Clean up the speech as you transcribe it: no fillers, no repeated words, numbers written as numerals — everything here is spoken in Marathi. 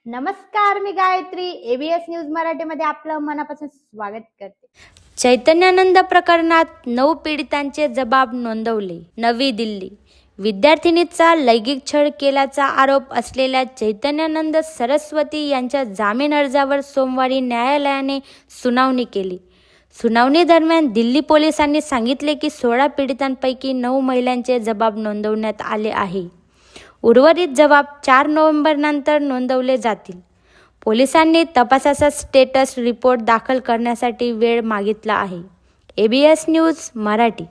नमस्कार, मी गायत्री. एबीएस न्यूज मराठीमध्ये आपलं मनापासून स्वागत करते. चैतन्यानंद प्रकरणात 9 पीडितांचे जबाब नोंदवले. नवी दिल्ली. विद्यार्थिनीचा लैंगिक छळ केल्याचा आरोप असलेल्या चैतन्यानंद सरस्वती यांच्या जामीन अर्जावर सोमवारी न्यायालयाने सुनावणी केली. सुनावणी दरम्यान दिल्ली पोलिसांनी सांगितले की 16 पीडितांपैकी 9 महिलांचे जबाब नोंदवण्यात आले आहे. उर्वरित जबाब 4 नोव्हेंबरनंतर नोंदवले जातील. पोलिसांनी तपासाचा स्टेटस रिपोर्ट दाखल करण्यासाठी वेळ मागितला आहे. ABS news Marathi.